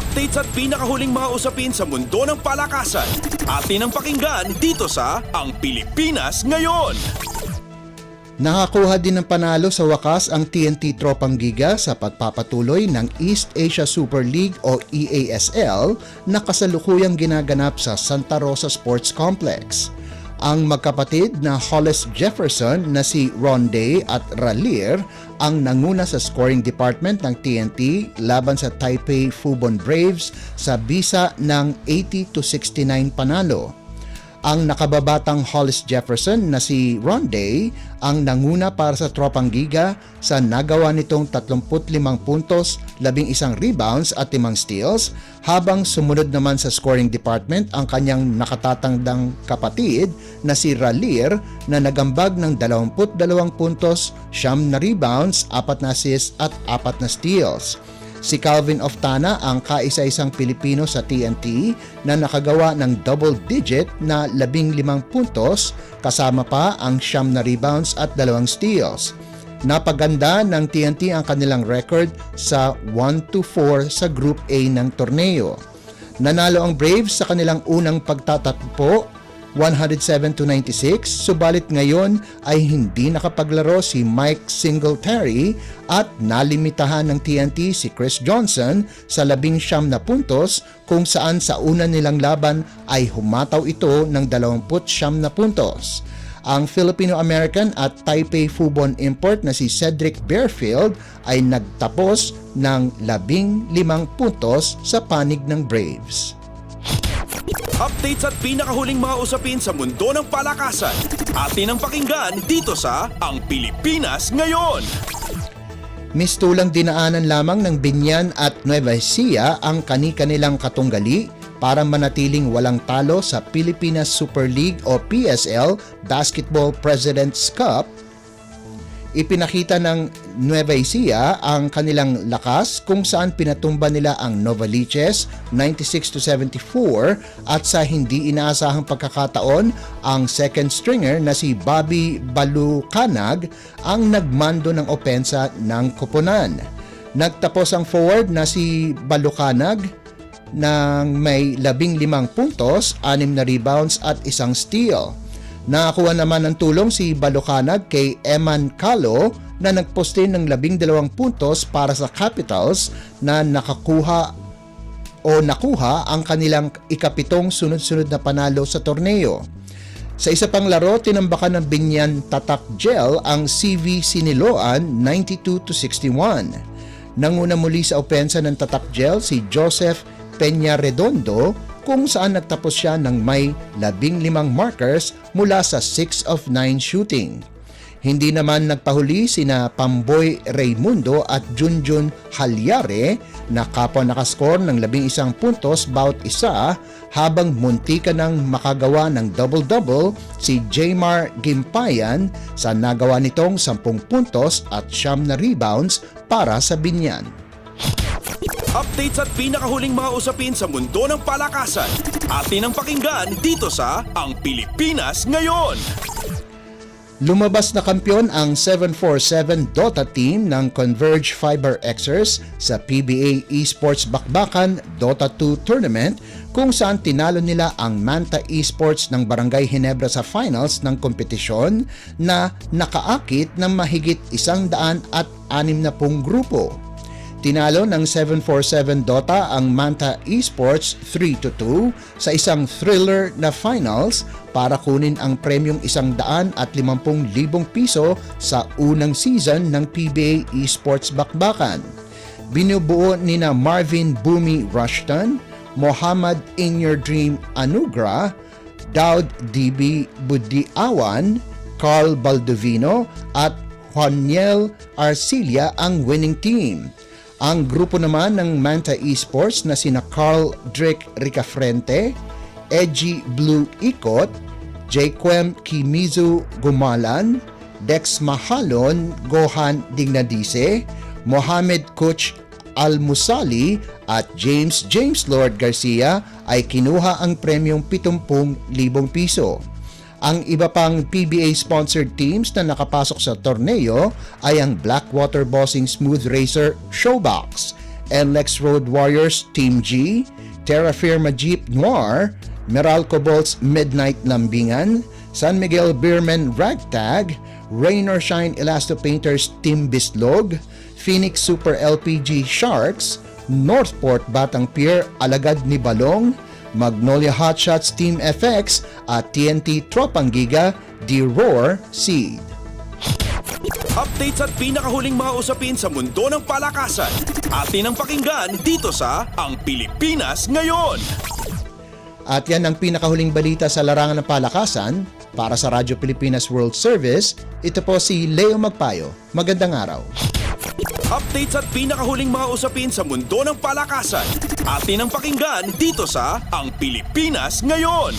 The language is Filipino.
Updates at pinakahuling mga usapin sa mundo ng palakasan. Atin ang pakinggan dito sa Ang Pilipinas Ngayon. Nakakuha din ng panalo sa wakas ang TNT Tropang Giga sa pagpapatuloy ng East Asia Super League o EASL na kasalukuyang ginaganap sa Santa Rosa Sports Complex. Ang magkapatid na Hollis Jefferson na si Ronday at Ralier ang nanguna sa scoring department ng TNT laban sa Taipei Fubon Braves sa bisa ng 80-69 panalo. Ang nakababatang Hollis Jefferson na si Ronday ang nanguna para sa Tropang Giga sa nagawa nitong 35 puntos, 11 rebounds at 5 steals, habang sumunod naman sa scoring department ang kanyang nakatatandang kapatid na si Ralier na nagambag ng 22 puntos, 9 rebounds, 4 na assists at 4 na steals. Si Calvin Oftana ang kaisa-isang Pilipino sa TNT na nakagawa ng double-digit na 15 puntos kasama pa ang 9 na rebounds at 2 steals. Napaganda ng TNT ang kanilang record sa 1-4 sa Group A ng torneo. Nanalo ang Braves sa kanilang unang pagtatakbo 107-96, subalit ngayon ay hindi nakapaglaro si Mike Singletary at nalimitahan ng TNT si Chris Johnson sa 19 na puntos kung saan sa una nilang laban ay humataw ito ng 29 na puntos. Ang Filipino-American at Taipei Fubon import na si Cedric Bearfield ay nagtapos ng 15 puntos sa panig ng Braves. Updates at pinakahuling mga usapin sa mundo ng palakasan. Atin ang pakinggan dito sa Ang Pilipinas Ngayon. Mistulang dinaanan lamang ng Binyan at Nueva Ecija ang kani-kanilang katunggali para manatiling walang talo sa Pilipinas Super League o PSL Basketball President's Cup. Ipinakita ng Nueva Ecija ang kanilang lakas kung saan pinatumba nila ang Novaliches 96-74 at sa hindi inaasahang pagkakataon ang second stringer na si Bobby Balucanag ang nagmando ng opensa ng koponan. Nagtapos ang forward na si Balucanag ng may 15 puntos, 6 na rebounds at 1 steal. Nakakuha naman ng tulong si Balucanag kay Eman Calo na nagposte ng 12 puntos para sa Capitals na nakuha ang kanilang ikapitong sunod-sunod na panalo sa torneo. Sa isa pang laro, tinambakan ng Binyan Tatak Gel ang CV Siniloan 92-61. Nanguna muli sa opensa ng Tatak Gel si Joseph Peña-Redondo kung saan nagtapos siya ng may 15 markers mula sa 6 of 9 shooting. Hindi naman nagpahuli sina Pamboy Raimundo at Junjun Halyare na kapwa nakascore ng 11 puntos bawat isa habang muntika ng makagawa ng double-double si Jaymar Gimpayan sa nagawa nitong 10 puntos at 9 na rebounds para sa Binyan. Updates at pinakahuling mga usapin sa mundo ng palakasan. Atin ang pakinggan dito sa Ang Pilipinas Ngayon. Lumabas na kampiyon ang 747 Dota team ng Converge Fiber Xers sa PBA Esports Bakbakan Dota 2 Tournament kung saan tinalo nila ang Manta Esports ng Barangay Ginebra sa finals ng kompetisyon na nakaakit ng mahigit 160 grupo. Tinalo ng 747 Dota ang Manta Esports 3-2 sa isang thriller na finals para kunin ang premyong 150,000 piso sa unang season ng PBA Esports Bakbakan. Binubuo nina Marvin Bumi Rushton, Mohammad In Your Dream Anugrah, Daud DB Budiawan, Carl Baldovino at Juaniel Arcilia ang winning team. Ang grupo naman ng Manta Esports na sina Carl Drake Ricafrente, Edgy Blue Ikot, Jaquem Kimizu Gumalan, Dex Mahalon Gohan Dignadice, Mohamed Kuch Al-Musali at James Lord Garcia ay kinuha ang premyong 70,000 piso. Ang iba pang PBA-sponsored teams na nakapasok sa torneo ay ang Blackwater Bossing Smooth Racer Showbox, NLEX Road Warriors Team G, Terra Firma Jeep Noir, Meralco Bolts Midnight Lambingan, San Miguel Beerman Ragtag, Rain or Shine Elasto Painters Team Bislog, Phoenix Super LPG Sharks, Northport Batang Pier Alagad ni Balong, Magnolia Hotshots Team FX at TNT Tropang Giga D-Roar Seed. Updates at pinakahuling mga usapin sa mundo ng palakasan. Atin ang pakinggan dito sa Ang Pilipinas Ngayon. At yan ang pinakahuling balita sa larangan ng palakasan. Para sa Radyo Pilipinas World Service, ito po si Leo Magpayo. Magandang araw. Updates at pinakahuling mga usapin sa mundo ng palakasan. Atin ang pakinggan dito sa Ang Pilipinas Ngayon.